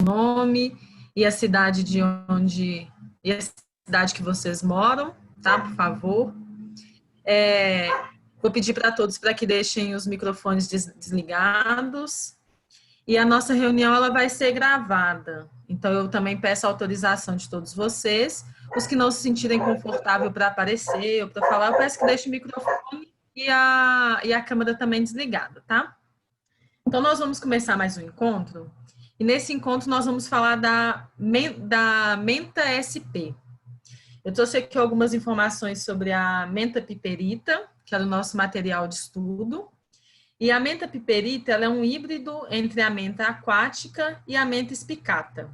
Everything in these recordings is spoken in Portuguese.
nome e a cidade de onde e a cidade que vocês moram, tá? Por favor. Vou pedir para todos para que deixem os microfones desligados. E a nossa reunião ela vai ser gravada. Então, eu também peço a autorização de todos vocês. Os que não se sentirem confortável para aparecer ou para falar, eu peço que deixem o microfone e a câmera também desligada, tá? Então, nós vamos começar mais um encontro. E nesse encontro, nós vamos falar da menta SP. Eu trouxe aqui algumas informações sobre a menta piperita, que é o nosso material de estudo. E a menta piperita ela é um híbrido entre a menta aquática e a menta espicata.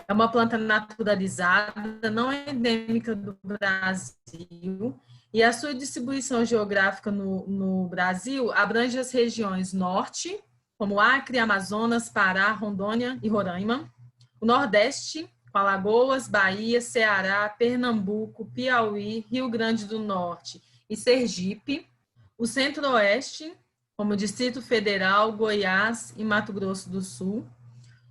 É uma planta naturalizada, não é endêmica do Brasil, e a sua distribuição geográfica no Brasil abrange as regiões norte, como Acre, Amazonas, Pará, Rondônia e Roraima, o nordeste, com Alagoas, Bahia, Ceará, Pernambuco, Piauí, Rio Grande do Norte e Sergipe, o centro-oeste, como Distrito Federal, Goiás e Mato Grosso do Sul,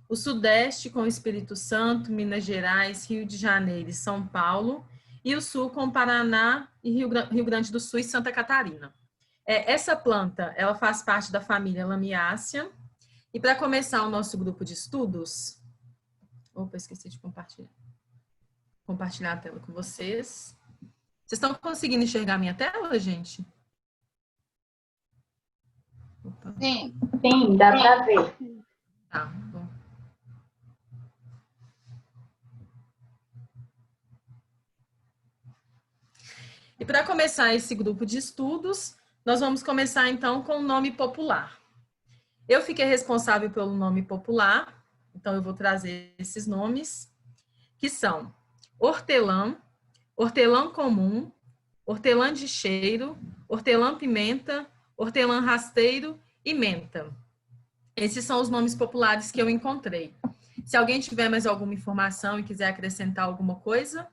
o Sudeste com Espírito Santo, Minas Gerais, Rio de Janeiro e São Paulo, e o Sul com Paraná e Rio Grande do Sul e Santa Catarina. Essa planta, ela faz parte da família Lamiácea, e para começar o nosso grupo de estudos, esqueci de compartilhar a tela com vocês. Vocês estão conseguindo enxergar a minha tela, gente? Opa. Sim, dá para ver. Tá, bom. E para começar esse grupo de estudos, nós vamos começar então com o nome popular. Eu fiquei responsável pelo nome popular, então eu vou trazer esses nomes, que são hortelã, hortelã comum, hortelã de cheiro, hortelã-pimenta, hortelã-rasteiro e menta. Esses são os nomes populares que eu encontrei. Se alguém tiver mais alguma informação e quiser acrescentar alguma coisa.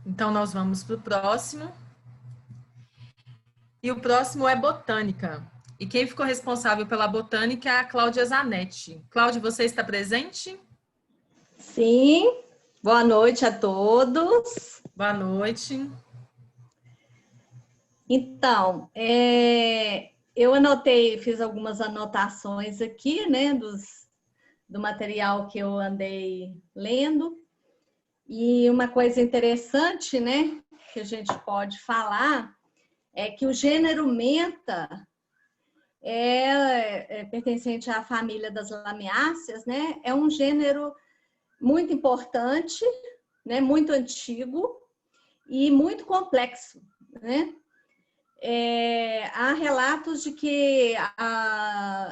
Então, nós vamos para o próximo. E o próximo é botânica. E quem ficou responsável pela botânica é a Cláudia Zanetti. Cláudia, você está presente? Sim. Boa noite a todos. Boa noite. Então, eu anotei, fiz algumas anotações aqui, né, do material que eu andei lendo. E uma coisa interessante, né, que a gente pode falar, é que o gênero menta é pertencente à família das lamiáceas, né, é um gênero muito importante, né, muito antigo e muito complexo, né? Há relatos de que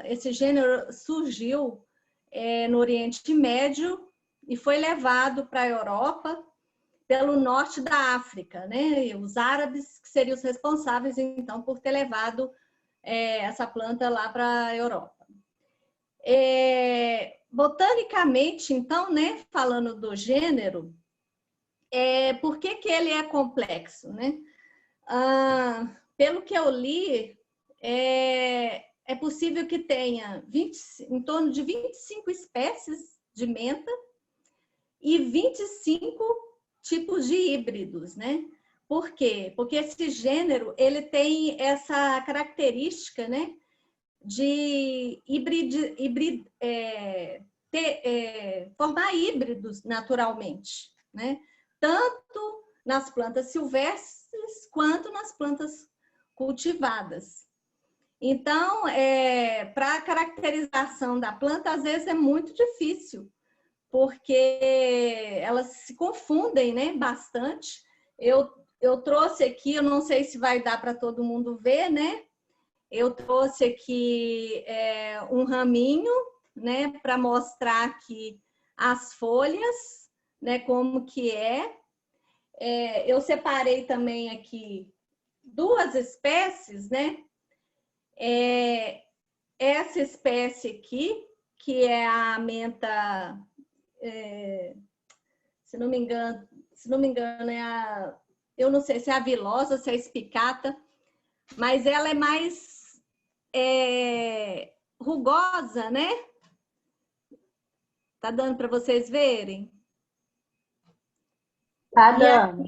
esse gênero surgiu no Oriente Médio e foi levado para a Europa pelo norte da África, né? E os árabes que seriam os responsáveis, então, por ter levado essa planta lá para a Europa. Botanicamente, então, né, falando do gênero, por que ele é complexo, né? Pelo que eu li, é possível que tenha em torno de 25 espécies de menta e 25 tipos de híbridos, né? Por quê? Porque esse gênero ele tem essa característica, né, de formar híbridos naturalmente, né? Tanto nas plantas silvestres quanto nas plantas cultivadas. Então, para a caracterização da planta, às vezes é muito difícil, porque elas se confundem, né, bastante. Eu trouxe aqui, eu não sei se vai dar para todo mundo ver, né? Eu trouxe aqui um raminho, né, para mostrar aqui as folhas, né, como que eu separei também aqui duas espécies, né? Essa espécie aqui, que é a menta, se não me engano, eu não sei se é a vilosa, se é a espicata, mas ela é mais rugosa, né? Tá dando para vocês verem? Tá dando.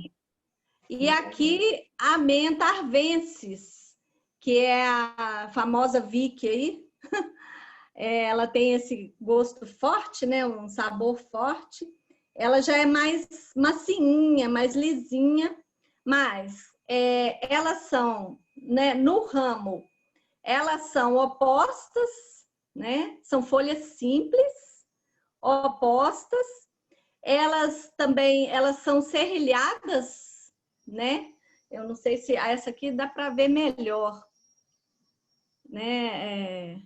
E aqui a menta arvensis, que é a famosa Vick aí. Ela tem esse gosto forte, né? Um sabor forte. Ela já é mais macinha, mais lisinha, mas elas são, né, no ramo, elas são opostas, né? São folhas simples, opostas. Elas também, elas são serrilhadas, né? Eu não sei se essa aqui dá para ver melhor, né?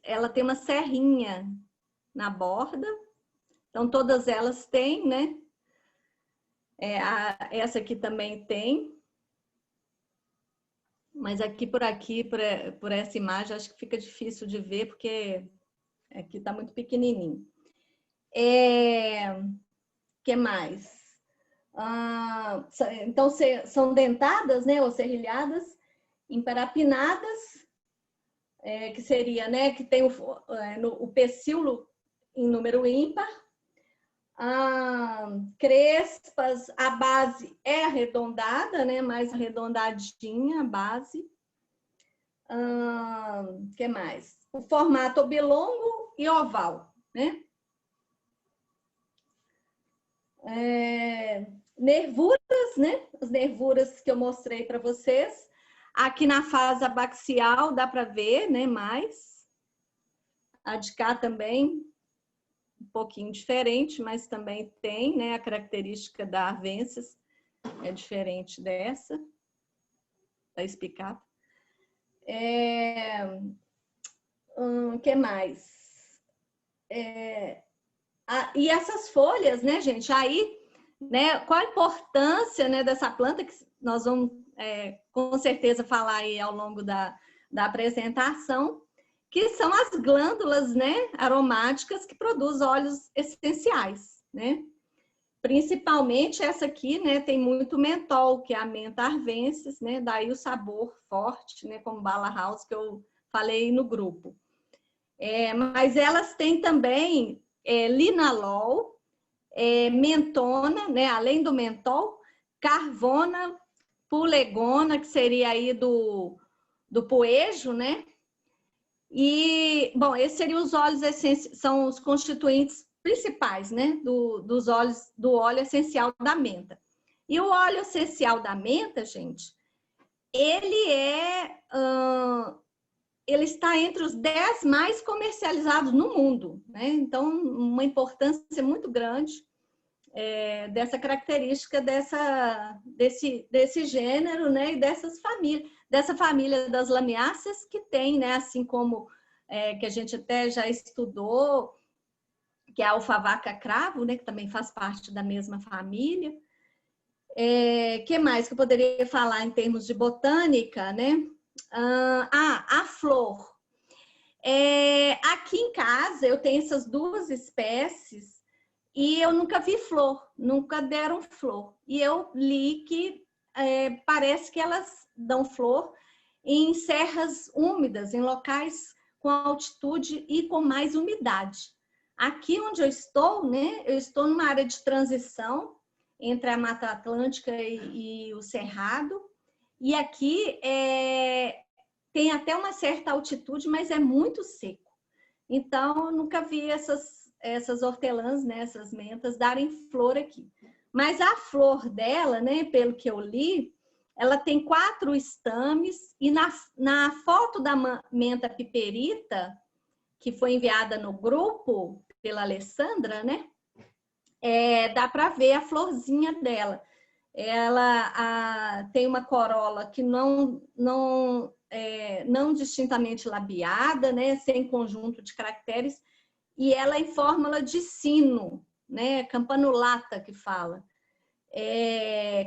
Ela tem uma serrinha na borda, então todas elas têm, né? Essa aqui também tem, mas aqui, por essa imagem, acho que fica difícil de ver, porque aqui está muito pequenininho. Que mais? Então, são dentadas, né, ou serrilhadas, emparapinadas, que seria, né, que tem o pecíolo em número ímpar, crespas, a base é arredondada, né, mais arredondadinha a base. Que mais? O formato oblongo e oval, né? Nervuras, né? As nervuras que eu mostrei para vocês. Aqui na fase abaxial dá para ver, né? Mais. A de cá também, um pouquinho diferente, mas também tem, né? A característica da arvensis é diferente dessa, da espicata. Que mais? E essas folhas, né, gente? Aí, né, qual a importância, né, dessa planta, que nós vamos com certeza falar aí ao longo da apresentação, que são as glândulas, né, aromáticas que produzem óleos essenciais, né? Principalmente essa aqui, né, tem muito mentol, que é a menta arvensis, né? Daí o sabor forte, né, como Bala House, que eu falei no grupo. Mas elas têm também linalol, mentona, né, além do mentol, carvona, pulegona, que seria aí do poejo, né? E, bom, esses seriam os óleos essenciais, são os constituintes principais, né, dos óleos, do óleo essencial da menta. E o óleo essencial da menta, gente, ele está entre os 10 mais comercializados no mundo, né? Então, uma importância muito grande dessa característica desse gênero, né? E dessa família das lamiáceas que tem, né? Assim como que a gente até já estudou, que é a alfavaca cravo, né? Que também faz parte da mesma família. Que mais que eu poderia falar em termos de botânica, né? A flor. Aqui em casa eu tenho essas duas espécies e eu nunca vi flor, nunca deram flor. E eu li que parece que elas dão flor em serras úmidas, em locais com altitude e com mais umidade. Aqui onde eu estou, né? Eu estou numa área de transição entre a Mata Atlântica e o Cerrado. E aqui tem até uma certa altitude, mas é muito seco. Então, eu nunca vi essas hortelãs, né, essas mentas, darem flor aqui. Mas a flor dela, né, pelo que eu li, ela tem 4 estames e na foto da menta piperita, que foi enviada no grupo pela Alessandra, né, dá para ver a florzinha dela. Ela tem uma corola que não distintamente labiada, né, sem conjunto de caracteres, e ela em fórmula de sino, né, campanulata que fala,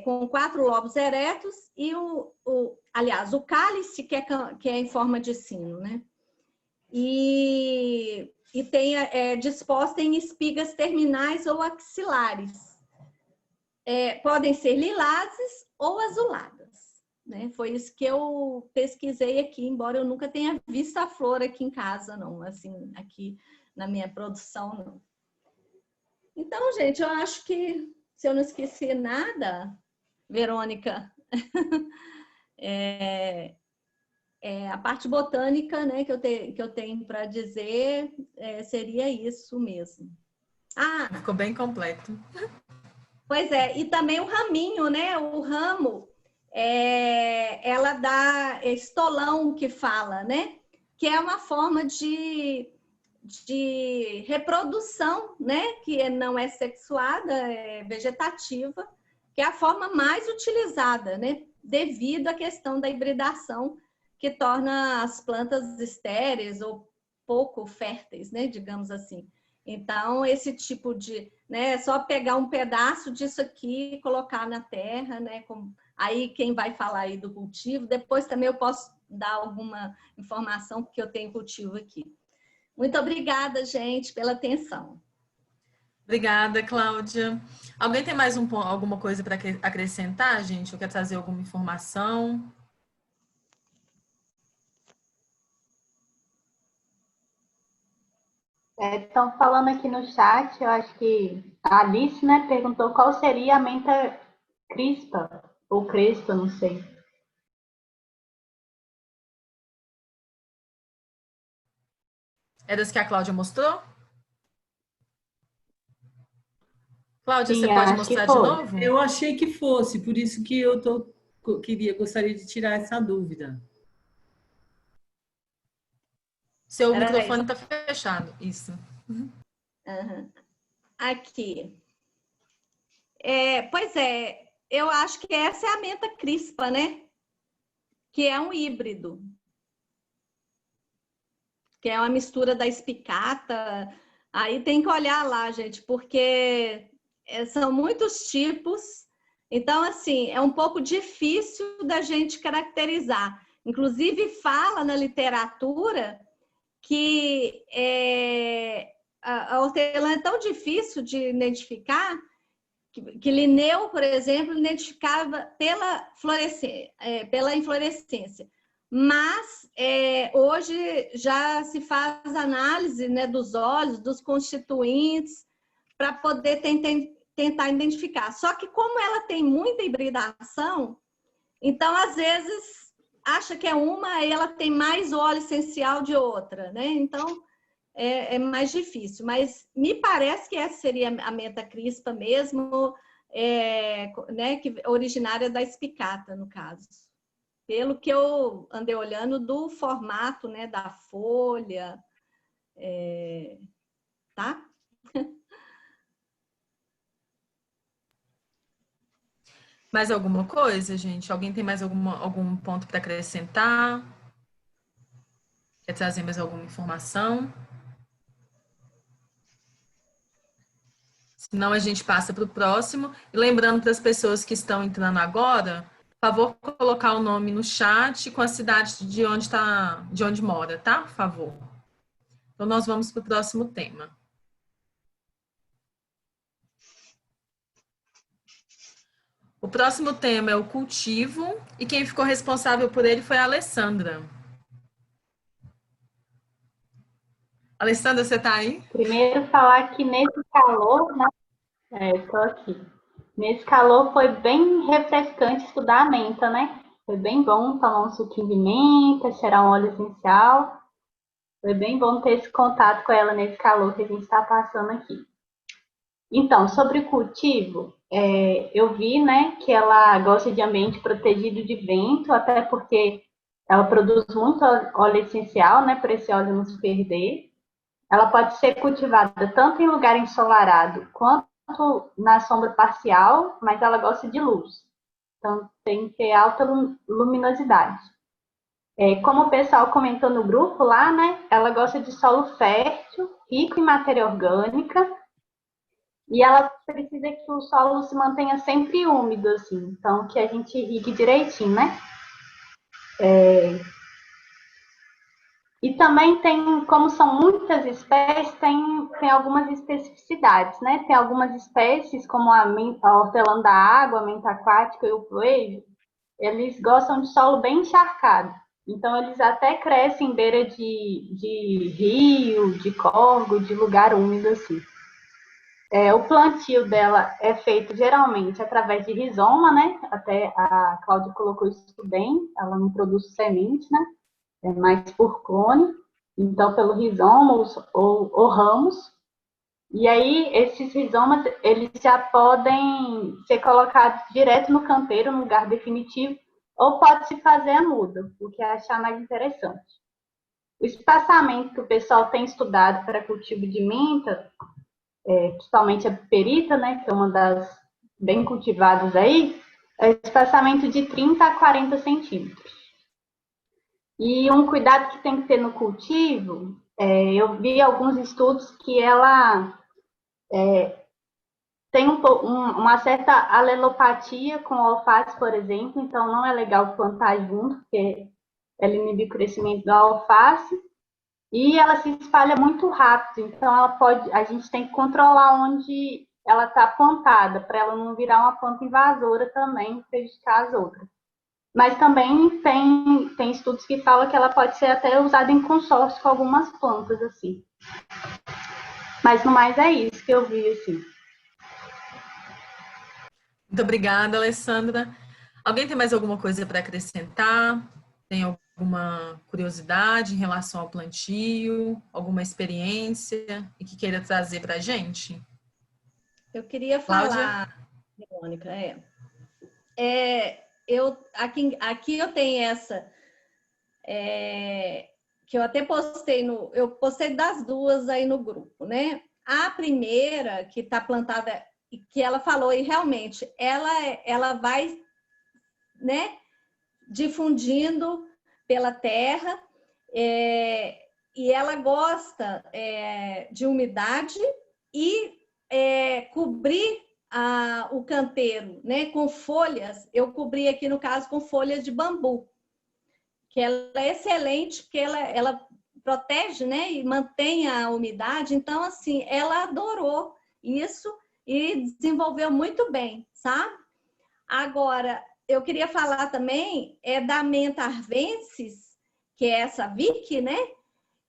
com 4 lobos eretos e aliás, o cálice que é em forma de sino, né, e tem disposta em espigas terminais ou axilares. Podem ser lilazes ou azuladas, né? Foi isso que eu pesquisei aqui, embora eu nunca tenha visto a flor aqui em casa, não, assim, aqui na minha produção, não. Então, gente, eu acho que se eu não esqueci nada, Verônica, a parte botânica, né, que eu tenho para dizer seria isso mesmo. Ah, Ficou bem completo. pois é, e também o raminho, né? O ramo, ela dá estolão que fala, né? Que é uma forma de reprodução, né? Que não é sexuada, é vegetativa, que é a forma mais utilizada, né? Devido à questão da hibridação, que torna as plantas estéreis ou pouco férteis, né? Digamos assim. Então, esse tipo de, né, é só pegar um pedaço disso aqui e colocar na terra, né? Aí quem vai falar aí do cultivo, depois também eu posso dar alguma informação, porque eu tenho cultivo aqui. Muito obrigada, gente, pela atenção. Obrigada, Cláudia. Alguém tem mais alguma coisa para acrescentar, gente? Ou quer trazer alguma informação? Estão falando aqui no chat, eu acho que a Alice, né, perguntou qual seria a menta crispa, ou crespa, não sei. É das que a Cláudia mostrou? Cláudia, Sim, você pode acho que mostrar de foi. novo? Eu achei que fosse, por isso que eu gostaria de tirar essa dúvida. Seu Peraí. microfone está fechado. Isso. Uhum. Aqui. Pois é, eu acho que essa é a menta crispa, né? Que é um híbrido. Que é uma mistura da espicata. Aí tem que olhar lá, gente, porque são muitos tipos. Então, assim, é um pouco difícil da gente caracterizar. Inclusive, fala na literatura que a hortelã é tão difícil de identificar que Linneu, por exemplo, identificava pela inflorescência. Mas hoje já se faz análise, né, dos óleos, dos constituintes, para poder tentar identificar. Só que como ela tem muita hibridação, então às vezes acha que é uma e ela tem mais óleo essencial de outra, né? Então é mais difícil. Mas me parece que essa seria a menta crispa mesmo, né, que originária da espicata, no caso. Pelo que eu andei olhando do formato, né, da folha, tá? Mais alguma coisa, gente? Alguém tem mais algum ponto para acrescentar? Quer trazer mais alguma informação? Senão a gente passa para o próximo. E lembrando para as pessoas que estão entrando agora, por favor, colocar o nome no chat com a cidade de onde mora, tá? Por favor. Então, nós vamos para o próximo tema. O próximo tema é o cultivo, e quem ficou responsável por ele foi a Alessandra. Alessandra, você está aí? Primeiro falar que nesse calor, né? Estou aqui. Nesse calor foi bem refrescante estudar a menta, né? Foi bem bom tomar um suquinho de menta, cheirar um óleo essencial. Foi bem bom ter esse contato com ela nesse calor que a gente está passando aqui. Então, sobre cultivo, eu vi, né, que ela gosta de ambiente protegido de vento, até porque ela produz muito óleo essencial, né, para esse óleo não se perder. Ela pode ser cultivada tanto em lugar ensolarado quanto na sombra parcial, mas ela gosta de luz. Então, tem que ter alta luminosidade. Como o pessoal comentou no grupo lá, né, ela gosta de solo fértil, rico em matéria orgânica, e ela precisa que o solo se mantenha sempre úmido, assim, então que a gente irrigue direitinho, né? E também tem, como são muitas espécies, tem algumas especificidades, né? Tem algumas espécies, como a hortelã da água, a menta aquática e o poejo, eles gostam de solo bem encharcado. Então, eles até crescem em beira de rio, de córrego, de lugar úmido, assim. O plantio dela é feito geralmente através de rizoma, né? Até a Cláudia colocou isso bem, ela não produz semente, né? É mais por clone, então pelo rizoma ou ramos. E aí, esses rizomas, eles já podem ser colocados direto no canteiro, no lugar definitivo, ou pode-se fazer a muda, o que é achar mais interessante. O espaçamento que o pessoal tem estudado para cultivo de menta, principalmente a perita, né, que é uma das bem cultivadas aí, é espaçamento de 30 a 40 centímetros. E um cuidado que tem que ter no cultivo, eu vi alguns estudos que ela tem uma certa alelopatia com a alface, por exemplo, então não é legal plantar junto, porque ela inibe o crescimento da alface, e ela se espalha muito rápido, então a gente tem que controlar onde ela está plantada, para ela não virar uma planta invasora também, prejudicar as outras. Mas também tem estudos que falam que ela pode ser até usada em consórcio com algumas plantas, assim. Mas no mais é isso que eu vi, assim. Muito obrigada, Alessandra. Alguém tem mais alguma coisa para acrescentar? Tem alguma curiosidade em relação ao plantio? Alguma experiência e que queira trazer para a gente? Eu queria Cláudia? falar, Mônica, aqui eu tenho essa, que eu até postei eu postei das duas aí no grupo, né? A primeira, que está plantada, que ela falou, e realmente, ela vai, né, difundindo pela terra, e ela gosta de umidade e cobrir o canteiro, né, com folhas. Eu cobri aqui, no caso, com folhas de bambu, que ela é excelente, porque ela protege, né, e mantém a umidade. Então, assim, ela adorou isso e desenvolveu muito bem, sabe? Agora, eu queria falar também da menta arvensis, que é essa Vicky, né?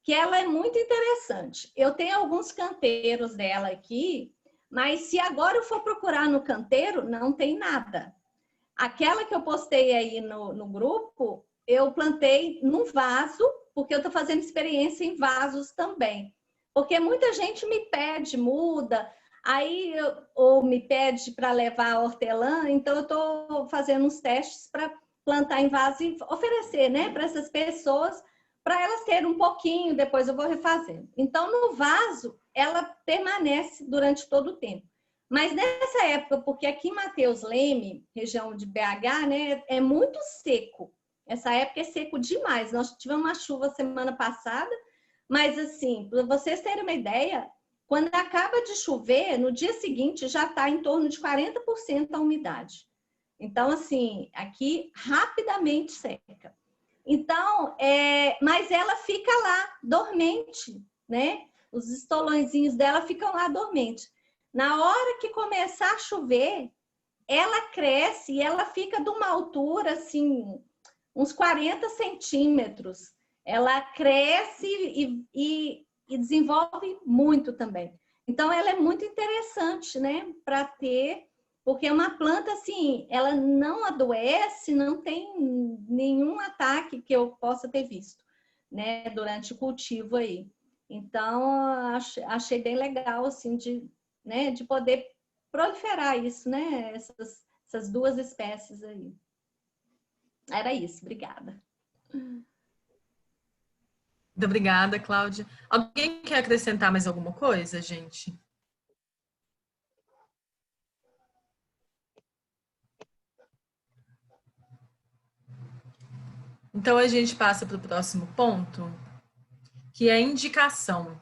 Que ela é muito interessante. Eu tenho alguns canteiros dela aqui, mas se agora eu for procurar no canteiro, não tem nada. Aquela que eu postei aí no grupo, eu plantei num vaso, porque eu estou fazendo experiência em vasos também. Porque muita gente me pede muda, ou me pede para levar hortelã, então eu estou fazendo uns testes para plantar em vaso e oferecer, né, para essas pessoas, para elas terem um pouquinho, depois eu vou refazendo. Então, no vaso, ela permanece durante todo o tempo. Mas nessa época, porque aqui em Mateus Leme, região de BH, né, é muito seco. Essa época é seco demais. Nós tivemos uma chuva semana passada, mas assim, para vocês terem uma ideia, quando acaba de chover, no dia seguinte já está em torno de 40% a umidade. Então, assim, aqui rapidamente seca. Então, mas ela fica lá, dormente, né? Os estolõezinhos dela ficam lá dormentes. Na hora que começar a chover, ela cresce e ela fica de uma altura, assim, uns 40 centímetros. Ela cresce e desenvolve muito também. Então, ela é muito interessante, né? Para ter, porque é uma planta, assim, ela não adoece, não tem nenhum ataque que eu possa ter visto, né? Durante o cultivo aí. Então, achei bem legal, assim, né, de poder proliferar isso, né? Essas duas espécies aí. Era isso, obrigada. Muito obrigada, Cláudia. Alguém quer acrescentar mais alguma coisa, gente? Então, a gente passa para o próximo ponto, que é a indicação.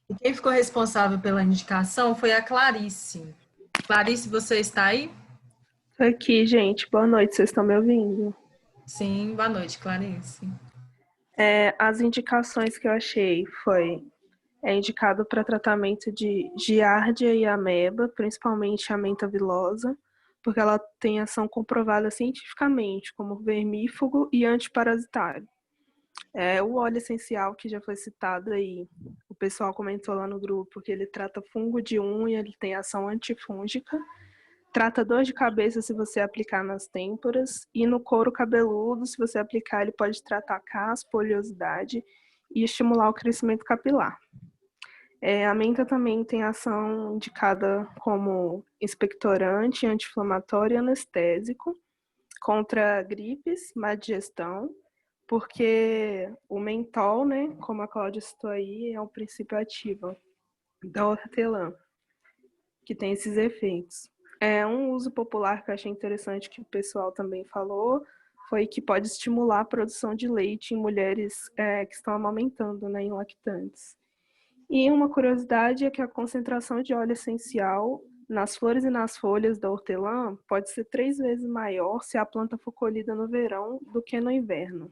E quem ficou responsável pela indicação foi a Clarice. Clarice, você está aí? Tô aqui, gente. Boa noite, vocês estão me ouvindo? Sim, boa noite, Clarice. As indicações que eu achei indicado para tratamento de giardia e ameba, principalmente a menta vilosa, porque ela tem ação comprovada cientificamente como vermífugo e antiparasitário. O óleo essencial que já foi citado aí, o pessoal comentou lá no grupo que ele trata fungo de unha, ele tem ação antifúngica, trata dor de cabeça se você aplicar nas têmporas, e no couro cabeludo, se você aplicar, ele pode tratar caspa, oleosidade e estimular o crescimento capilar. A menta também tem ação indicada como expectorante, anti-inflamatório e anestésico contra gripes, má digestão, porque o mentol, né, como a Cláudia citou aí, é um princípio ativo da hortelã, que tem esses efeitos. Um uso popular que eu achei interessante que o pessoal também falou foi que pode estimular a produção de leite em mulheres que estão amamentando, né, em lactantes. E uma curiosidade é que a concentração de óleo essencial nas flores e nas folhas da hortelã pode ser 3 vezes maior se a planta for colhida no verão do que no inverno.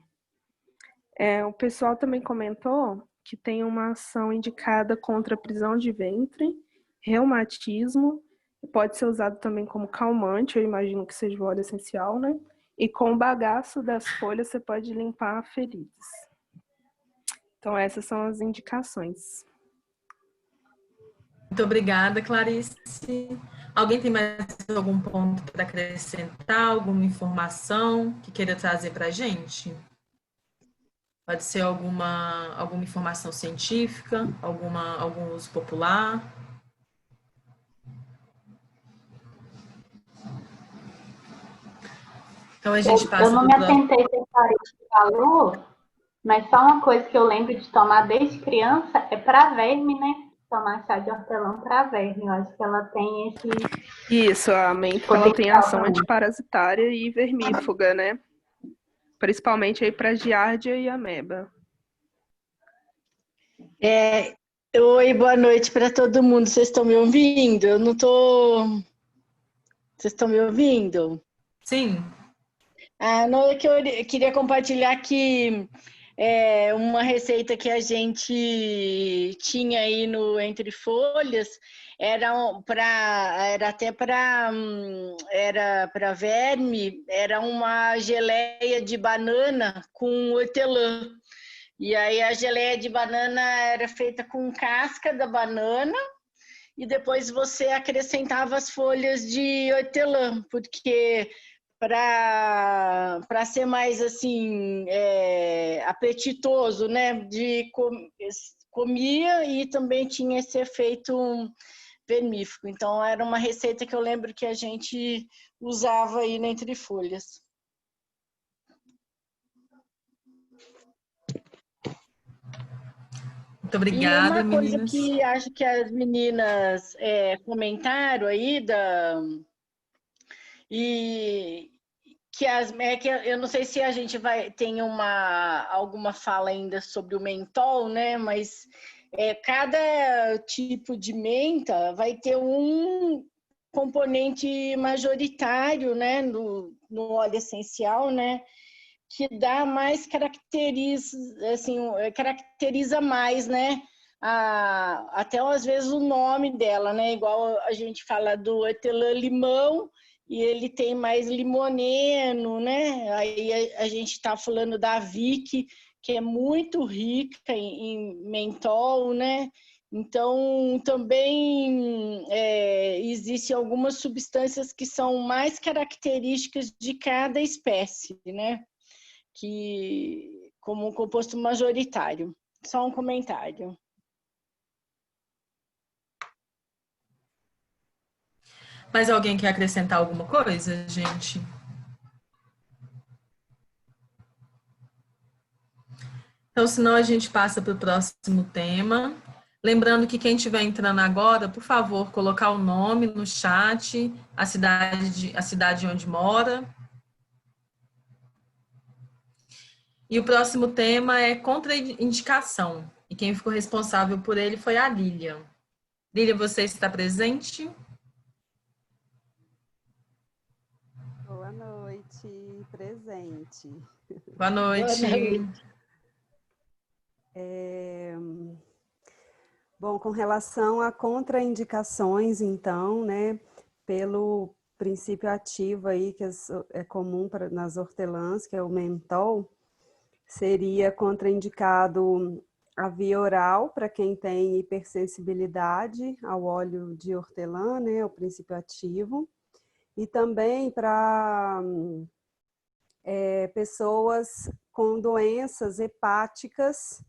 O pessoal também comentou que tem uma ação indicada contra prisão de ventre, reumatismo, pode ser usado também como calmante, eu imagino que seja o óleo essencial, né? E com o bagaço das folhas você pode limpar feridas. Então essas são as indicações. Muito obrigada, Clarice. Alguém tem mais algum ponto para acrescentar, alguma informação que queira trazer para a gente? Pode ser alguma informação científica, algum uso popular. Então a gente passa Eu não para me o próximo. atentei se a Clarice falou, mas só uma coisa que eu lembro de tomar desde criança é para verme, né? Tomar chá de hortelã para verme. Eu acho que ela tem esse Isso, a menta ela tem potencial ação também. antiparasitária e vermífuga, né? Principalmente aí para giardia e ameba. Oi, boa noite para todo mundo. Vocês estão me ouvindo? Eu não tô. Vocês estão me ouvindo? Sim. Não, é que eu queria compartilhar que uma receita que a gente tinha aí no Entre Folhas era até para verme, era uma geleia de banana com hortelã. E aí a geleia de banana era feita com casca da banana e depois você acrescentava as folhas de hortelã, porque para ser mais assim apetitoso, né? Comia e também tinha esse efeito vermífugo. Então era uma receita que eu lembro que a gente usava aí na Entre Folhas. Muito obrigada, e uma coisa meninas. que acho que as meninas comentaram aí e que eu não sei se a gente tem alguma fala ainda sobre o mentol, né? Mas cada tipo de menta vai ter um componente majoritário, né? No óleo essencial, né? Que dá mais caracteriza mais, né? Até às vezes o nome dela, né? Igual a gente fala do hortelã-limão, e ele tem mais limoneno, né? Aí a gente está falando da Vick, que é muito rica em mentol, né? Então, também existem algumas substâncias que são mais características de cada espécie, né? Que como um composto majoritário. Só um comentário. Mais alguém quer acrescentar alguma coisa, gente? Então, senão a gente passa para o próximo tema. Lembrando que quem estiver entrando agora, por favor, colocar o nome no chat, a cidade onde mora. E o próximo tema é contraindicação. E quem ficou responsável por ele foi a Lília. Lília, você está presente? Boa noite, presente. Boa noite. Boa noite. Bom, com relação a contraindicações, então, né, pelo princípio ativo aí, que é comum nas hortelãs, que é o mentol, seria contraindicado a via oral para quem tem hipersensibilidade ao óleo de hortelã, né, o princípio ativo, e também para pessoas com doenças hepáticas,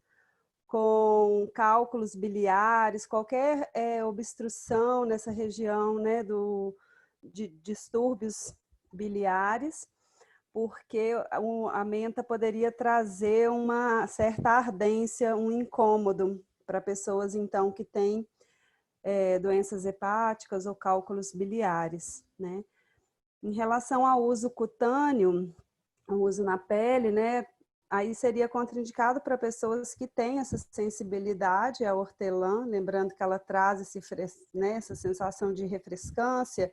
com cálculos biliares, qualquer obstrução nessa região, né, de distúrbios biliares, porque a menta poderia trazer uma certa ardência, um incômodo para pessoas, então, que têm doenças hepáticas ou cálculos biliares, né? Em relação ao uso cutâneo, o uso na pele, né? Aí seria contraindicado para pessoas que têm essa sensibilidade à hortelã, lembrando que ela traz essa sensação de refrescância.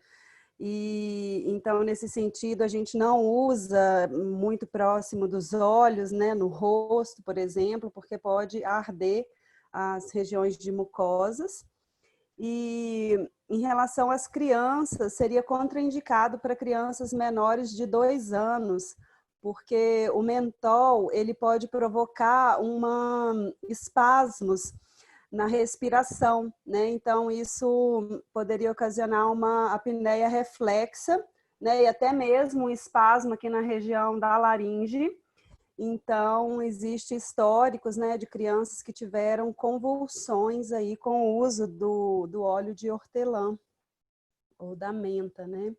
E então, nesse sentido, a gente não usa muito próximo dos olhos, né, no rosto, por exemplo, porque pode arder as regiões de mucosas. E em relação às crianças, seria contraindicado para crianças menores de 2 anos, porque o mentol ele pode provocar espasmos na respiração, né? Então, isso poderia ocasionar uma apneia reflexa, né? E até mesmo um espasmo aqui na região da laringe. Então, existe históricos, né, de crianças que tiveram convulsões aí com o uso do óleo de hortelã, ou da menta, né?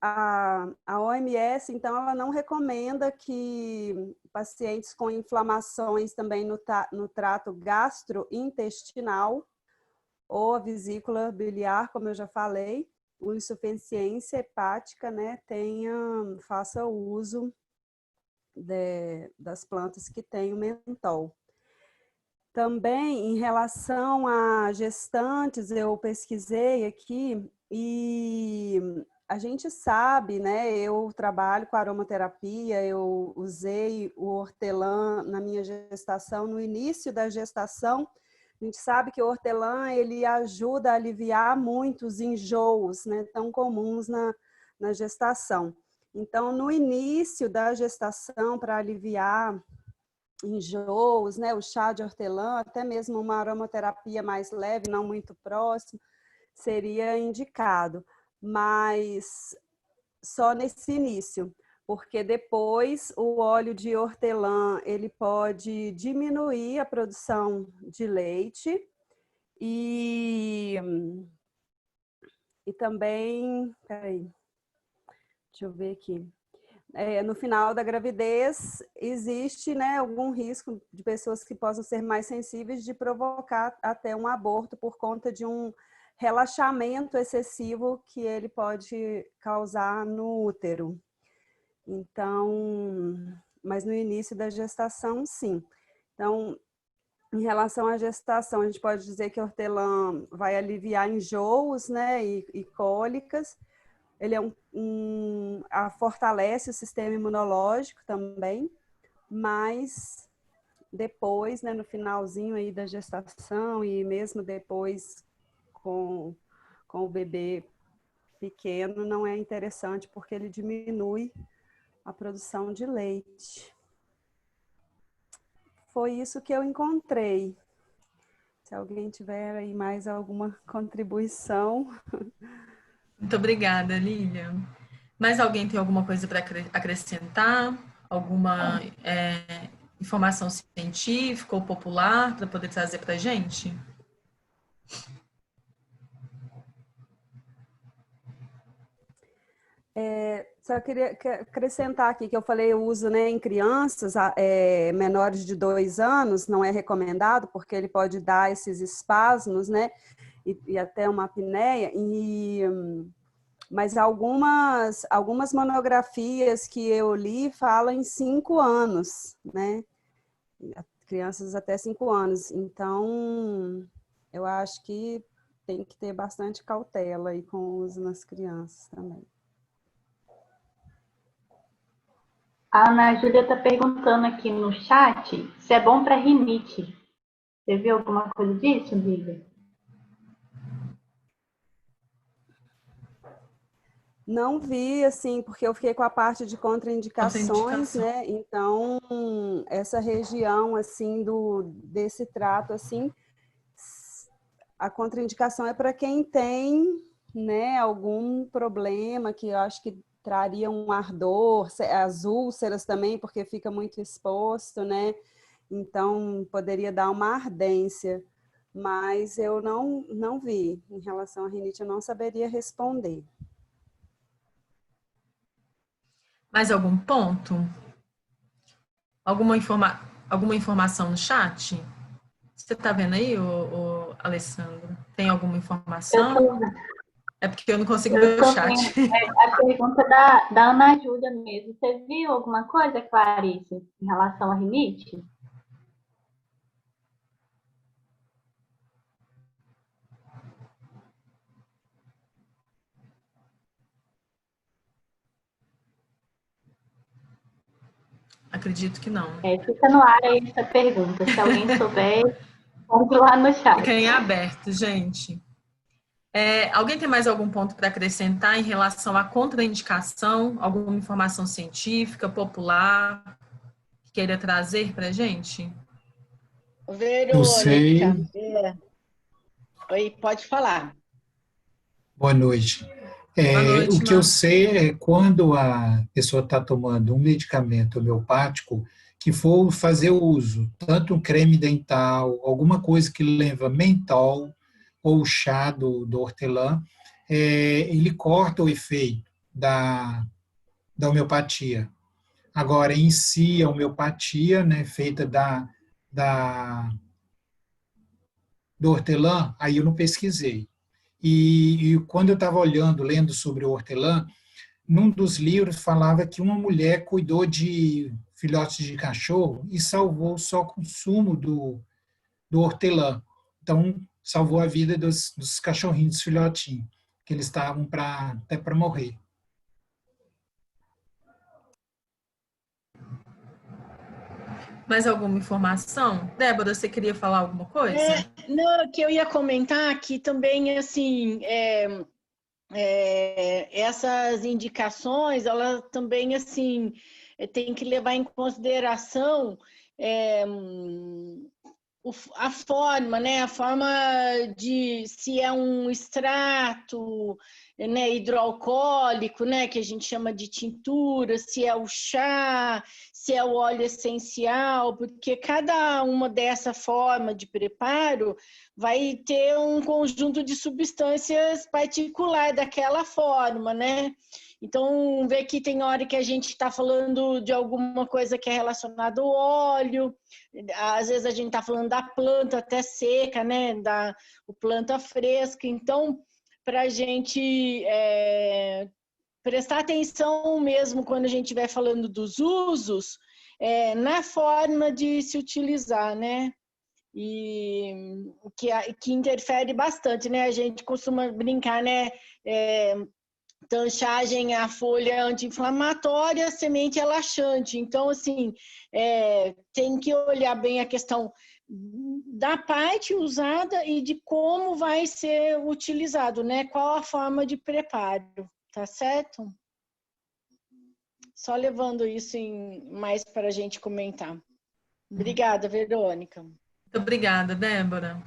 A OMS, então, ela não recomenda que pacientes com inflamações também no trato gastrointestinal ou a vesícula biliar, como eu já falei, ou insuficiência hepática, né, faça uso das plantas que têm o mentol. Também, em relação a gestantes, eu pesquisei aqui e a gente sabe, né? Eu trabalho com aromaterapia, eu usei o hortelã na minha gestação, no início da gestação. A gente sabe que o hortelã ele ajuda a aliviar muitos enjoos, né, tão comuns na gestação. Então, no início da gestação, para aliviar enjoos, né, o chá de hortelã, até mesmo uma aromaterapia mais leve, não muito próxima, seria indicado, mas só nesse início, porque depois o óleo de hortelã ele pode diminuir a produção de leite e também, peraí, deixa eu ver aqui. No final da gravidez, existe, né, algum risco de pessoas que possam ser mais sensíveis de provocar até um aborto por conta de um relaxamento excessivo que ele pode causar no útero. Então, mas no início da gestação, sim. Então, em relação à gestação, a gente pode dizer que a hortelã vai aliviar enjoos, né, e cólicas. Ele fortalece o sistema imunológico também, mas depois, né, no finalzinho aí da gestação e mesmo depois com o bebê pequeno, não é interessante porque ele diminui a produção de leite. Foi isso que eu encontrei. Se alguém tiver aí mais alguma contribuição. Muito obrigada, Lilian. Mais alguém tem alguma coisa para acrescentar? Alguma informação científica ou popular para poder trazer para a gente? Só queria acrescentar aqui que eu falei o uso, né, em crianças menores de 2 anos, não é recomendado, porque ele pode dar esses espasmos, né, e até uma apneia, mas algumas monografias que eu li falam em 5 anos, né, crianças até 5 anos. Então, eu acho que tem que ter bastante cautela aí com o uso nas crianças também. A Ana Júlia está perguntando aqui no chat se é bom para rinite. Você viu alguma coisa disso, Lívia? Não vi, assim, porque eu fiquei com a parte de contraindicações, Contraindicação. né? Então, essa região, assim, desse trato, assim, a contraindicação é para quem tem, né, algum problema que eu acho que traria um ardor, as úlceras também, porque fica muito exposto, né? Então, poderia dar uma ardência. Mas eu não vi. Em relação à rinite, eu não saberia responder. Mais algum ponto? Alguma informação no chat? Você está vendo aí, Alessandro? Tem alguma Eu informação? tô, É porque eu não consigo eu ver o tô chat. vendo a pergunta da Ana Júlia mesmo. Você viu alguma coisa, Clarice, em relação à rinite? Acredito que não. Fica no ar aí essa pergunta. Se alguém souber, ponto lá no Fica chat. em aberto, gente. Alguém tem mais algum ponto para acrescentar em relação à contraindicação? Alguma informação científica, popular, que queira trazer para a gente? Eu Verônica, sei. oi, pode falar. Boa noite. Boa O noite, que eu Márcia. sei é quando a pessoa está tomando um medicamento homeopático, que for fazer o uso, tanto um creme dental, alguma coisa que leva mentol, ou o chá do hortelã, ele corta o efeito da homeopatia. Agora, em si, a homeopatia, né, feita da, do hortelã, aí eu não pesquisei. E quando eu estava olhando, lendo sobre o hortelã, num dos livros falava que uma mulher cuidou de filhotes de cachorro e salvou só o consumo do hortelã. Então, salvou a vida dos cachorrinhos, dos filhotinhos, que eles estavam até para morrer. Mais alguma informação? Débora, você queria falar alguma coisa? Não, que eu ia comentar que também, assim, essas indicações, elas também, assim, tem que levar em consideração a forma, né? A forma de se é um extrato, né, hidroalcoólico, né, que a gente chama de tintura, se é o chá, se é o óleo essencial, porque cada uma dessa forma de preparo vai ter um conjunto de substâncias particular daquela forma, né? Então, vê que tem hora que a gente está falando de alguma coisa que é relacionada ao óleo, às vezes a gente está falando da planta até seca, né? Da planta fresca. Então, para a gente prestar atenção mesmo quando a gente estiver falando dos usos, na forma de se utilizar, né? E que interfere bastante, né? A gente costuma brincar, né? Tanchagem, a folha anti-inflamatória, semente relaxante. Então, assim, tem que olhar bem a questão da parte usada e de como vai ser utilizado, né? Qual a forma de preparo, tá certo? Só levando isso mais para a gente comentar. Obrigada, Verônica. Muito obrigada, Débora.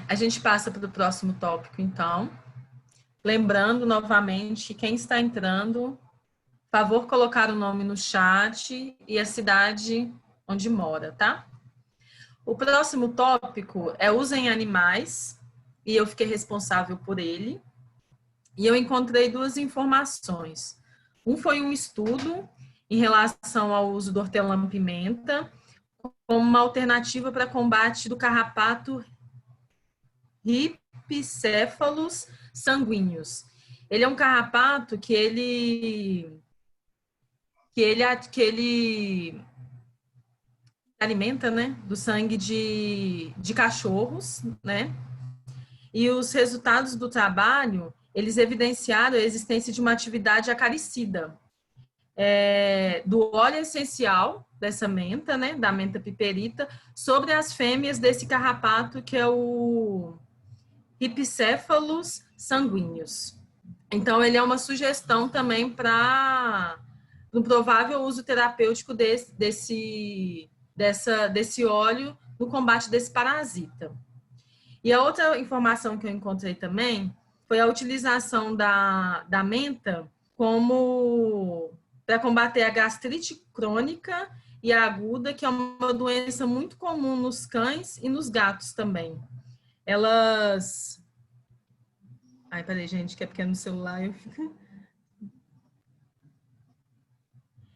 A gente passa para o próximo tópico, então. Lembrando novamente, quem está entrando, favor colocar o nome no chat e a cidade onde mora, tá? O próximo tópico é uso em animais, e eu fiquei responsável por ele. E eu encontrei duas informações. Um foi um estudo em relação ao uso do hortelã-pimenta como uma alternativa para combate do carrapato Rhipicephalus sanguíneos. Ele é um carrapato que ele alimenta, né, do sangue de cachorros, né? E os resultados do trabalho, eles evidenciaram a existência de uma atividade acaricida do óleo essencial dessa menta, né, da menta piperita, sobre as fêmeas desse carrapato que é o Rhipicephalus sanguíneos. Então, ele é uma sugestão também para um provável uso terapêutico desse óleo no combate desse parasita. E a outra informação que eu encontrei também foi a utilização da menta como para combater a gastrite crônica e aguda, que é uma doença muito comum nos cães e nos gatos também. Elas... Ai, peraí, gente, que é porque no celular eu fico...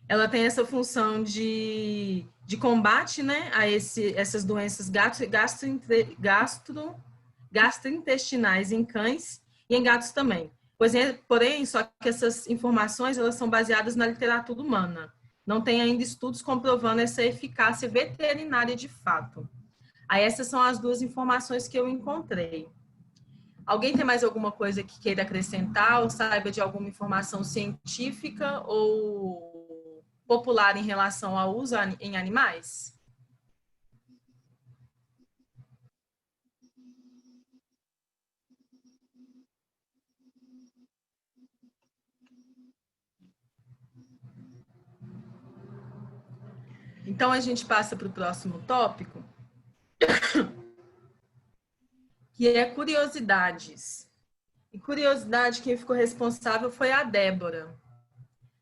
Ela tem essa função de combate, né, a essas doenças gastrointestinais em cães e em gatos também. Porém, só que essas informações elas são baseadas na literatura humana. Não tem ainda estudos comprovando essa eficácia veterinária de fato. Aí essas são as duas informações que eu encontrei. Alguém tem mais alguma coisa que queira acrescentar ou saiba de alguma informação científica ou popular em relação ao uso em animais? Então, a gente passa para o próximo tópico, que é curiosidades. E curiosidade, quem ficou responsável foi a Débora.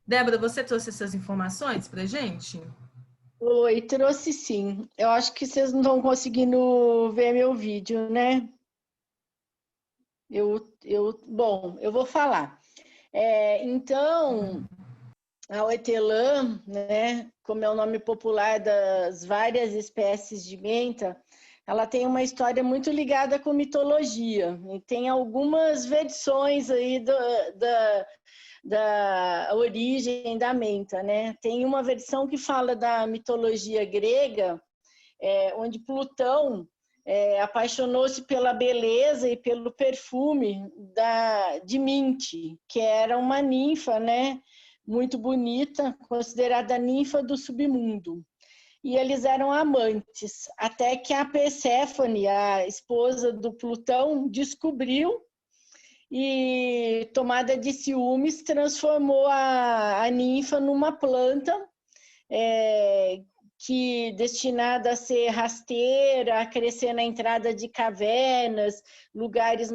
Débora, você trouxe essas informações para a gente? Oi, trouxe sim. Eu acho que vocês não estão conseguindo ver meu vídeo, né? Bom, eu vou falar. Então, a hortelã, né, como é o nome popular das várias espécies de menta, ela tem uma história muito ligada com mitologia. E tem algumas versões aí da origem da menta, né? Tem uma versão que fala da mitologia grega, onde Plutão apaixonou-se pela beleza e pelo perfume de Minte, que era uma ninfa, né? Muito bonita, considerada a ninfa do submundo. E eles eram amantes, até que a Perséfone, a esposa do Plutão, descobriu e, tomada de ciúmes, transformou a ninfa numa planta que destinada a ser rasteira, a crescer na entrada de cavernas, lugares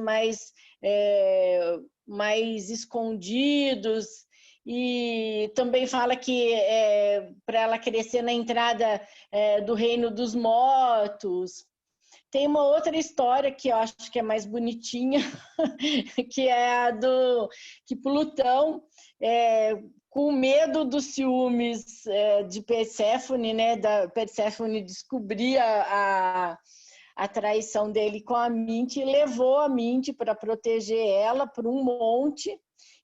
mais escondidos. E também fala que para ela crescer na entrada do reino dos mortos. Tem uma outra história que eu acho que é mais bonitinha, que é a que Plutão, com medo dos ciúmes de Perséfone, né, da Perséfone descobrir a traição dele com a Minte, e levou a Minte para proteger ela para um monte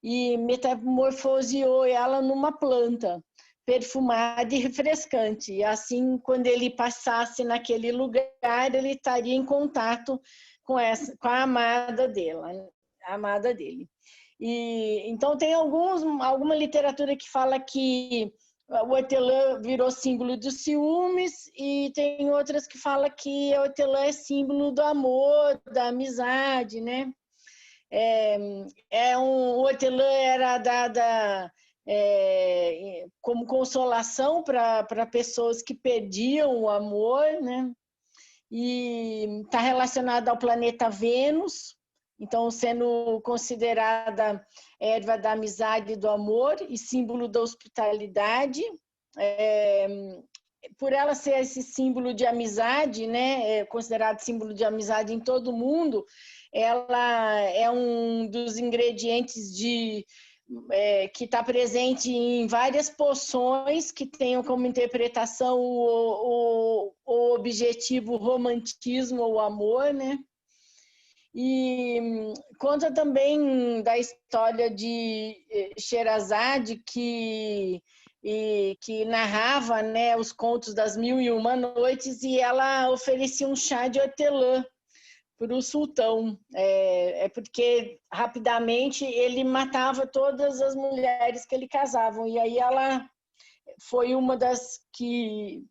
e metamorfoseou ela numa planta perfumada e refrescante. E assim, quando ele passasse naquele lugar, ele estaria em contato com a amada dele. E então tem alguma literatura que fala que o hortelã virou símbolo dos ciúmes, e tem outras que falam que a hortelã é símbolo do amor, da amizade, né? O hortelã era dada como consolação para pessoas que perdiam o amor, né? E está relacionada ao planeta Vênus, então sendo considerada erva da amizade e do amor e símbolo da hospitalidade. Por ela ser esse símbolo de amizade, né, considerado símbolo de amizade em todo o mundo, ela é um dos ingredientes que está presente em várias poções que tenham como interpretação o objetivo romantismo ou amor, né? E conta também da história de Sherazade, que narrava, né, os contos das 1001 Noites, e ela oferecia um chá de hortelã para o sultão, porque rapidamente ele matava todas as mulheres que ele casava, e aí ela foi uma das que,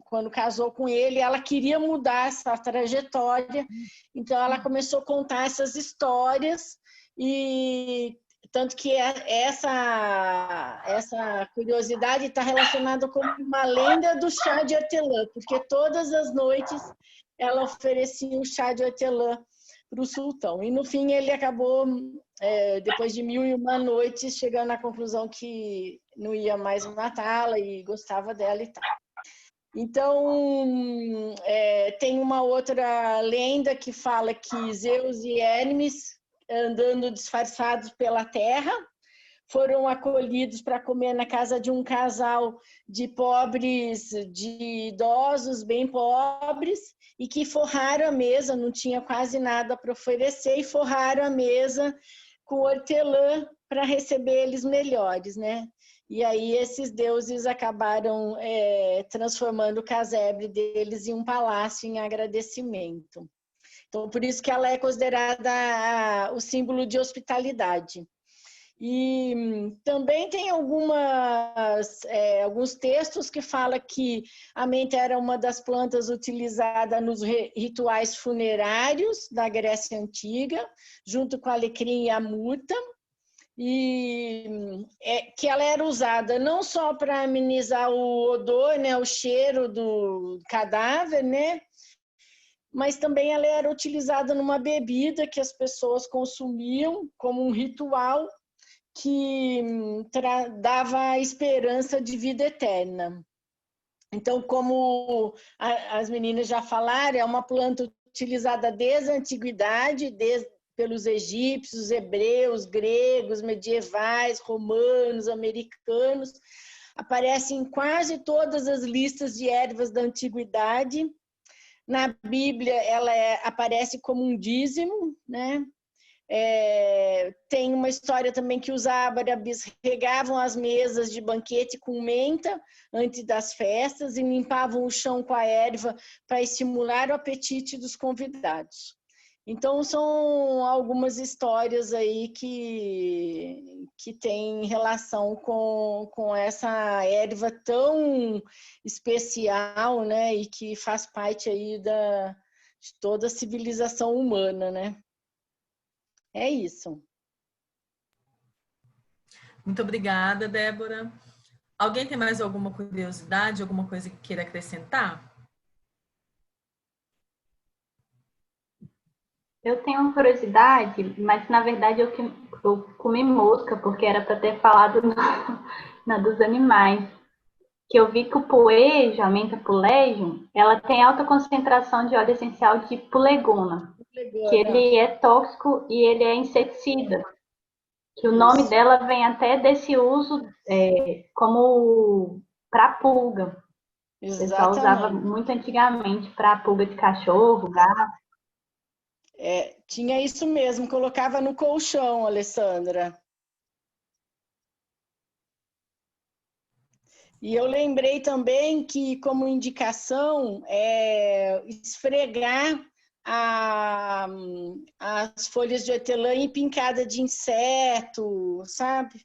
quando casou com ele, ela queria mudar essa trajetória, então ela começou a contar essas histórias, e tanto que essa curiosidade está relacionada com uma lenda do chá de hortelã, porque todas as noites ela oferecia o chá de hortelã para o sultão. E no fim ele acabou, depois de 1001 noites, chegando à conclusão que não ia mais matá-la e gostava dela e tal. Então, tem uma outra lenda que fala que Zeus e Hermes, andando disfarçados pela terra, foram acolhidos para comer na casa de um casal de pobres, de idosos bem pobres, e que forraram a mesa, não tinha quase nada para oferecer, e forraram a mesa com hortelã para receber eles melhores, né? E aí esses deuses acabaram transformando o casebre deles em um palácio em agradecimento. Então, por isso que ela é considerada o símbolo de hospitalidade. E também tem alguns textos que falam que a menta era uma das plantas utilizadas nos rituais funerários da Grécia Antiga, junto com a alecrim e a murta, e que ela era usada não só para amenizar o odor, né, o cheiro do cadáver, né, mas também ela era utilizada numa bebida que as pessoas consumiam como um ritual que dava a esperança de vida eterna. Então, como as meninas já falaram, é uma planta utilizada desde a antiguidade, pelos egípcios, hebreus, gregos, medievais, romanos, americanos. Aparece em quase todas as listas de ervas da antiguidade. Na Bíblia, ela aparece como um dízimo, né? Tem uma história também que os árabes regavam as mesas de banquete com menta antes das festas e limpavam o chão com a erva para estimular o apetite dos convidados. Então, são algumas histórias aí que têm relação com essa erva tão especial, né? E que faz parte aí de toda a civilização humana, né? É isso. Muito obrigada, Débora. Alguém tem mais alguma curiosidade, alguma coisa que queira acrescentar? Eu tenho uma curiosidade, mas na verdade eu comi mosca, porque era para ter falado na dos animais. Que eu vi que o puejo, a menta pulegium, ela tem alta concentração de óleo essencial de pulegona, que ele é tóxico e ele é inseticida. Que o nome dela vem até desse uso como para pulga. O pessoal usava muito antigamente para pulga de cachorro, gato. Tinha isso mesmo, colocava no colchão, Alessandra. E eu lembrei também que, como indicação, esfregar as folhas de hortelã em pincada de inseto, sabe?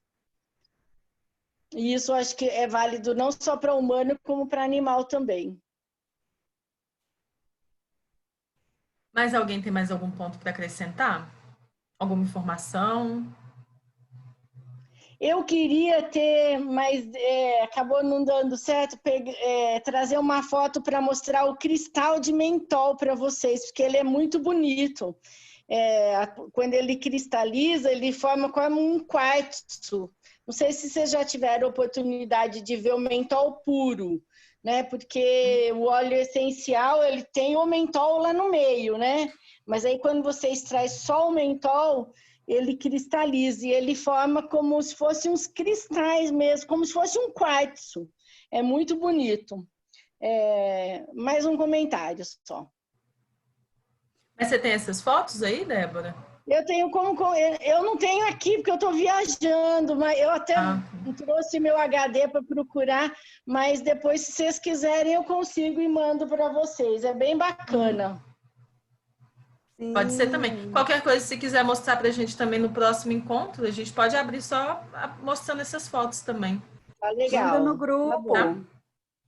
E isso acho que é válido não só para humano, como para animal também. Mas alguém tem mais algum ponto para acrescentar? Alguma informação? Eu queria ter, mas acabou não dando certo, trazer uma foto para mostrar o cristal de mentol para vocês, porque ele é muito bonito. Quando ele cristaliza, ele forma como um quartzo. Não sei se vocês já tiveram oportunidade de ver o mentol puro, né? Porque o óleo essencial, ele tem o mentol lá no meio, né? Mas aí quando você extrai só o mentol, ele cristaliza e ele forma como se fossem uns cristais mesmo, como se fosse um quartzo. É muito bonito. Mais um comentário só. Mas você tem essas fotos aí, Débora? Eu não tenho aqui porque eu estou viajando, mas eu até trouxe meu HD para procurar, mas depois, se vocês quiserem, eu consigo e mando para vocês. É bem bacana. Sim. Pode ser também. Qualquer coisa, se quiser mostrar para a gente também no próximo encontro, a gente pode abrir só mostrando essas fotos também. Tá legal. Manda no grupo. Tá?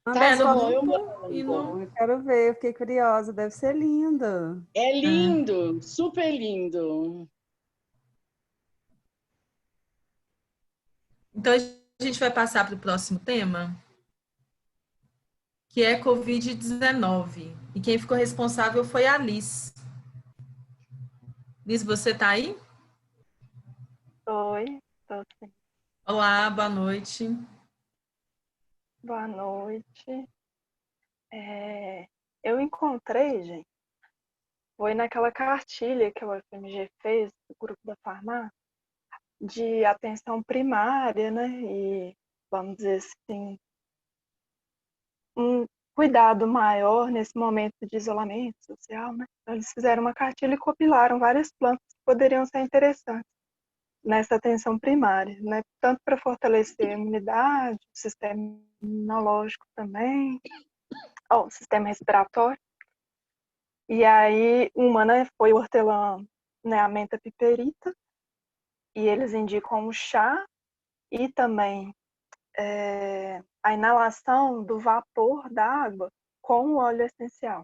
Manda No foto. grupo e no... Eu quero ver, eu fiquei curiosa, deve ser linda. É lindo, super lindo. Então, a gente vai passar para o próximo tema, que é Covid-19. E quem ficou responsável foi a Liz. Liz, você está aí? Oi, tô sim. Olá, boa noite. Boa noite. Eu encontrei, gente, foi naquela cartilha que o UFMG fez, do grupo da farmácia, de atenção primária, né? E, vamos dizer assim, um cuidado maior nesse momento de isolamento social, né? Então, eles fizeram uma cartilha e compilaram várias plantas que poderiam ser interessantes nessa atenção primária, né? Tanto para fortalecer a imunidade, o sistema imunológico também, o sistema respiratório. E aí, uma, né, foi o hortelã, né, a menta piperita, e eles indicam o chá e também a inalação do vapor da água com o óleo essencial.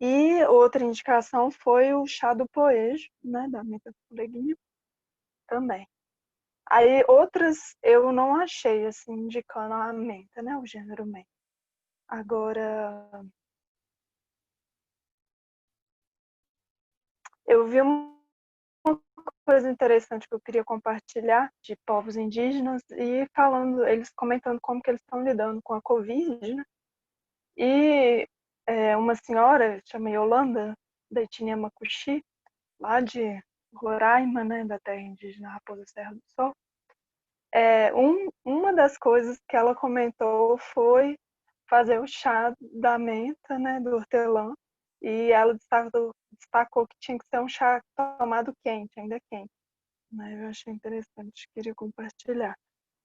E outra indicação foi o chá do poejo, né, da menta fuleguinha, também. Aí outras eu não achei, assim, indicando a menta, né, o gênero menta. Agora, eu vi uma coisa interessante que eu queria compartilhar de povos indígenas e falando, eles comentando como que eles estão lidando com a Covid, né? E uma senhora, chama Yolanda, da etnia Macuxi, lá de Roraima, né, da terra indígena Raposa Serra do Sol, uma das coisas que ela comentou foi fazer o chá da menta, né, do hortelã, e ela destacou que tinha que ser um chá tomado quente, ainda quente. Né? Eu achei interessante, queria compartilhar.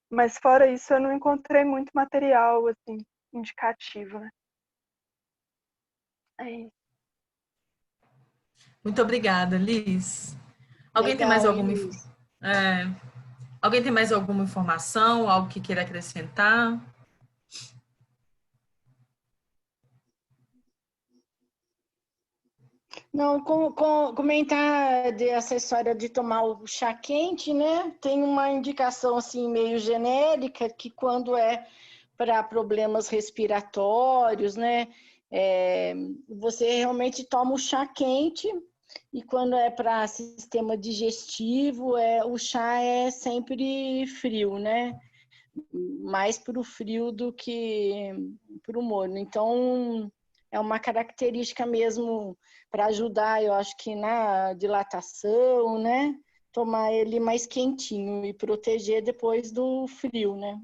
Mas fora isso, eu não encontrei muito material assim indicativo, né? É isso. Muito obrigada, Liz. Alguém tem mais Legal, hein, alguma, Luiz? alguém tem mais alguma informação, algo que queira acrescentar? Não, comentar dessa história de tomar o chá quente, né? Tem uma indicação assim meio genérica que quando é para problemas respiratórios, né? Você realmente toma o chá quente e quando é para sistema digestivo, o chá é sempre frio, né? Mais para o frio do que para o morno. Então, é uma característica mesmo para ajudar, eu acho que na dilatação, né? Tomar ele mais quentinho e proteger depois do frio, né?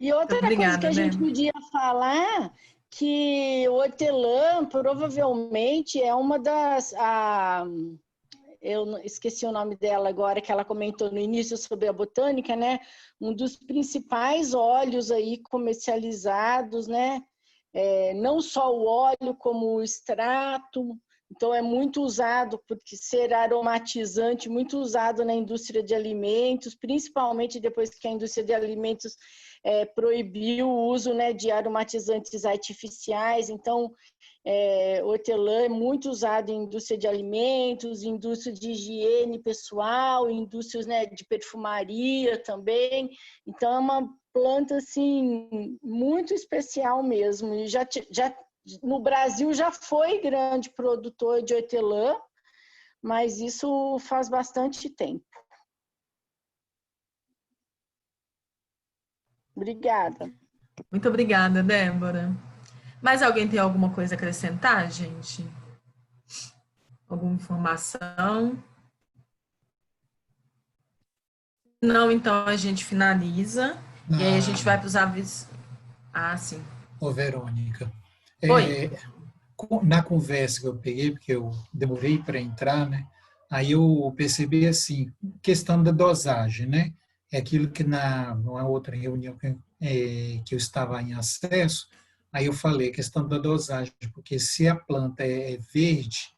E Muito outra coisa que obrigada, a gente Débora. podia falar que o hortelã provavelmente é uma das eu esqueci o nome dela agora, que ela comentou no início sobre a botânica, né? Um dos principais óleos aí comercializados, né? Não só o óleo, como o extrato. Então, é muito usado, porque ser aromatizante, muito usado na indústria de alimentos, principalmente depois que a indústria de alimentos proibiu o uso, né, de aromatizantes artificiais. Então, hortelã é muito usado em indústria de alimentos, indústria de higiene pessoal, indústrias, né, de perfumaria também. Então, é uma planta assim, muito especial mesmo. E já no Brasil já foi grande produtor de hortelã, mas isso faz bastante tempo. Obrigada. Muito obrigada, Débora. Mais alguém tem alguma coisa a acrescentar, gente? Alguma informação? Não, então a gente finaliza. E aí a gente vai para os avisos. Ah, sim. Ô, Verônica, Oi. na conversa que eu peguei, porque eu demorei para entrar, né? Aí eu percebi assim, questão da dosagem, né? É aquilo que numa outra reunião que eu estava em acesso, aí eu falei, questão da dosagem, porque se a planta é verde,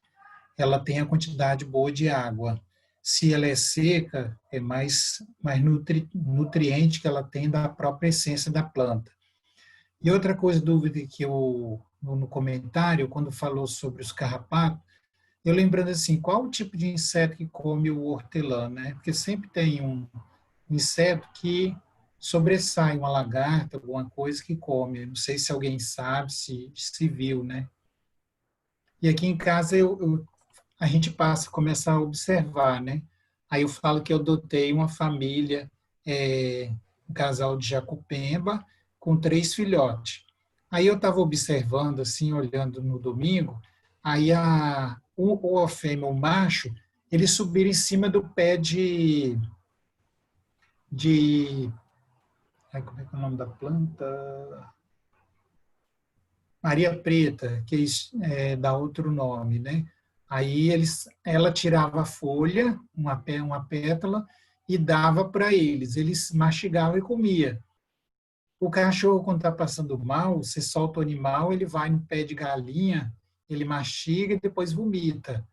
ela tem a quantidade boa de água. Se ela é seca, é mais nutriente que ela tem da própria essência da planta. E outra coisa, dúvida que eu, no comentário, quando falou sobre os carrapatos, Eu lembrando assim, qual o tipo de inseto que come o hortelã, né? Porque sempre tem um inseto que sobressai, uma lagarta, alguma coisa que come. Não sei se alguém sabe, se viu, né? E aqui em casa a gente passa, começa a observar, né? Aí eu falo que eu adotei uma família, um casal de Jacupemba, com 3 filhotes. Aí eu estava observando, assim, olhando no domingo, aí a fêmea, o macho, eles subiram em cima do pé de ai, como é que é o nome da planta? Maria Preta, que dá outro nome, né? Aí ela tirava a folha, uma pétala, e dava para eles. Eles mastigavam e comia. O cachorro, quando está passando mal, você solta o animal, ele vai no pé de galinha, ele mastiga e depois vomita.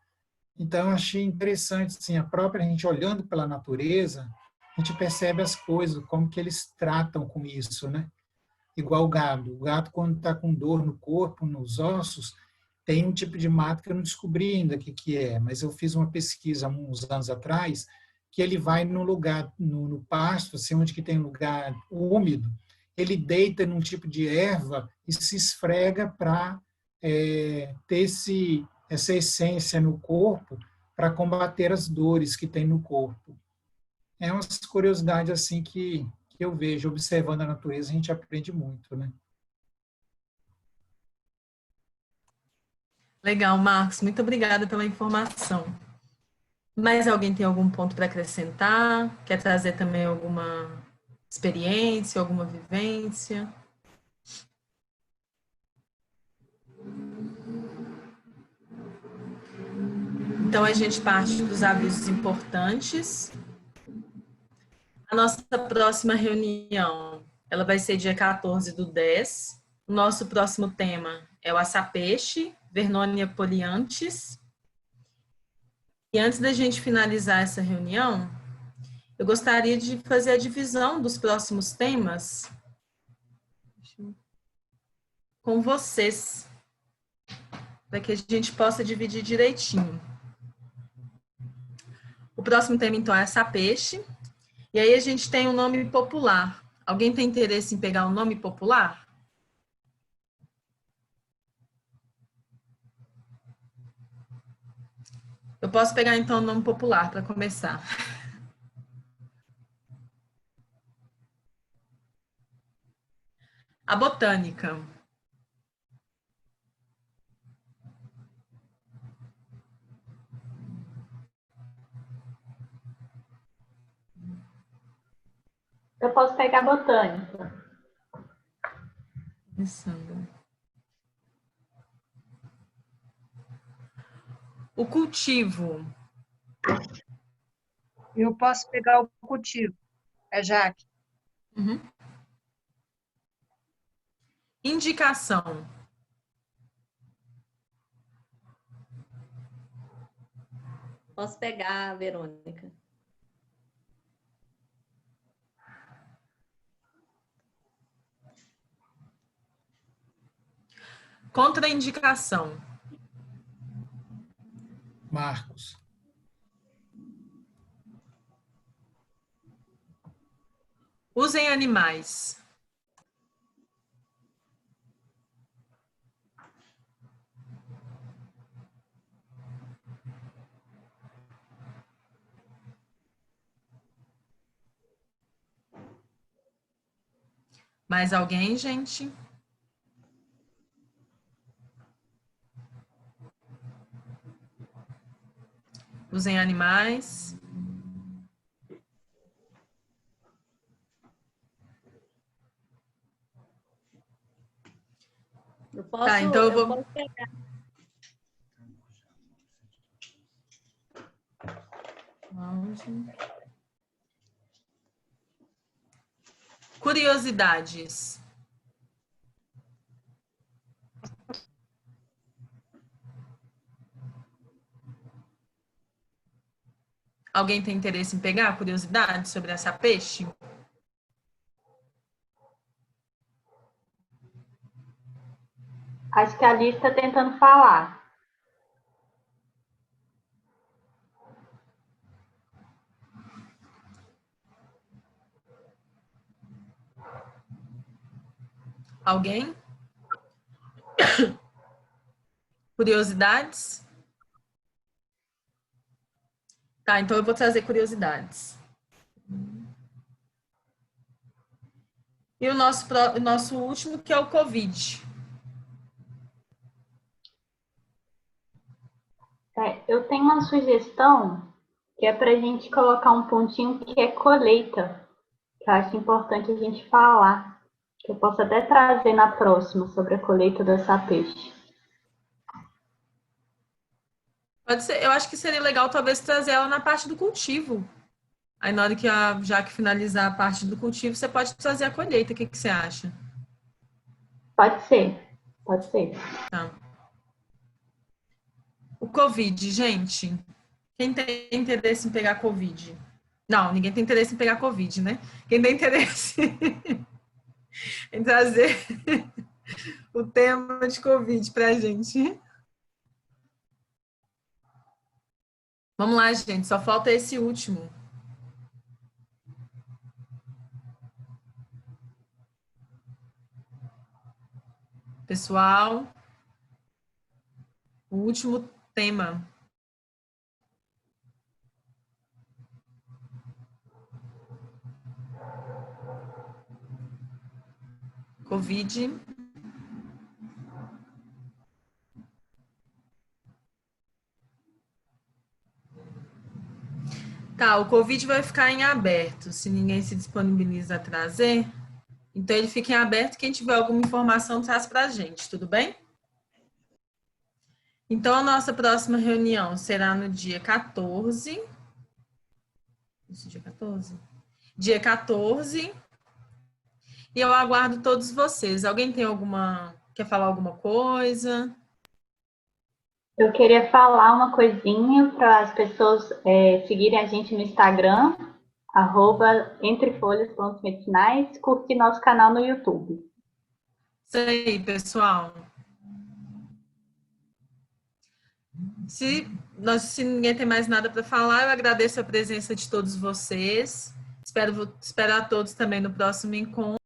Então, eu achei interessante, assim, a própria gente olhando pela natureza, a gente percebe as coisas, como que eles tratam com isso, né? Igual o gado. O gado, quando está com dor no corpo, nos ossos, tem um tipo de mato que eu não descobri ainda o que é, mas eu fiz uma pesquisa há uns anos atrás, que ele vai no lugar, no pasto, assim, onde que tem lugar úmido, ele deita num tipo de erva e se esfrega para ter essa essência no corpo para combater as dores que tem no corpo. É umas curiosidades assim que eu vejo, observando a natureza, a gente aprende muito, né? Legal, Marcos. Muito obrigada pela informação. Mais alguém tem algum ponto para acrescentar? Quer trazer também alguma experiência, alguma vivência? Então, a gente parte dos avisos importantes. A nossa próxima reunião, ela vai ser dia 14/10. O nosso próximo tema é o açapeixe, Vernonia poliantes. E antes da gente finalizar essa reunião, eu gostaria de fazer a divisão dos próximos temas com vocês, para que a gente possa dividir direitinho. O próximo tema, então, é açapeixe. E aí a gente tem um nome popular. Alguém tem interesse em pegar um nome popular? Eu posso pegar, então, o nome popular para começar. A botânica. Eu posso pegar botânica. Pensando. O cultivo. Eu posso pegar o cultivo. É Jaque. Uhum. Indicação. Posso pegar, Verônica. Contraindicação. Marcos. Usem animais. Mais alguém, gente? Usem animais. Eu posso, Tá, então eu vou... posso pegar. Curiosidades. Alguém tem interesse em pegar curiosidade sobre essa peixe? Acho que a Alice está tentando falar. Alguém? Curiosidades? Tá, então eu vou trazer curiosidades. E o nosso último, que é o Covid. Eu tenho uma sugestão que é para a gente colocar um pontinho que é colheita, que eu acho importante a gente falar, que eu posso até trazer na próxima sobre a colheita da sapeixe. Pode ser, eu acho que seria legal talvez trazer ela na parte do cultivo. Aí na hora que a Jaque finalizar a parte do cultivo, você pode trazer a colheita. O que você acha? Pode ser, pode ser. Tá. O Covid, gente. Quem tem interesse em pegar Covid? Não, ninguém tem interesse em pegar Covid, né? Quem tem interesse em trazer o tema de Covid pra gente? Vamos lá, gente. Só falta esse último. Pessoal, o último tema. Covid. Tá, o Covid vai ficar em aberto, se ninguém se disponibiliza a trazer. Então, ele fica em aberto, quem tiver alguma informação traz para a gente, tudo bem? Então, a nossa próxima reunião será no dia 14. Esse dia 14? Dia 14. E eu aguardo todos vocês. Alguém tem quer falar alguma coisa? Eu queria falar uma coisinha para as pessoas seguirem a gente no Instagram, @entrefolhas.medicinais, curtir nosso canal no YouTube. Isso aí, pessoal. Se ninguém tem mais nada para falar, eu agradeço a presença de todos vocês. Espero a todos também no próximo encontro.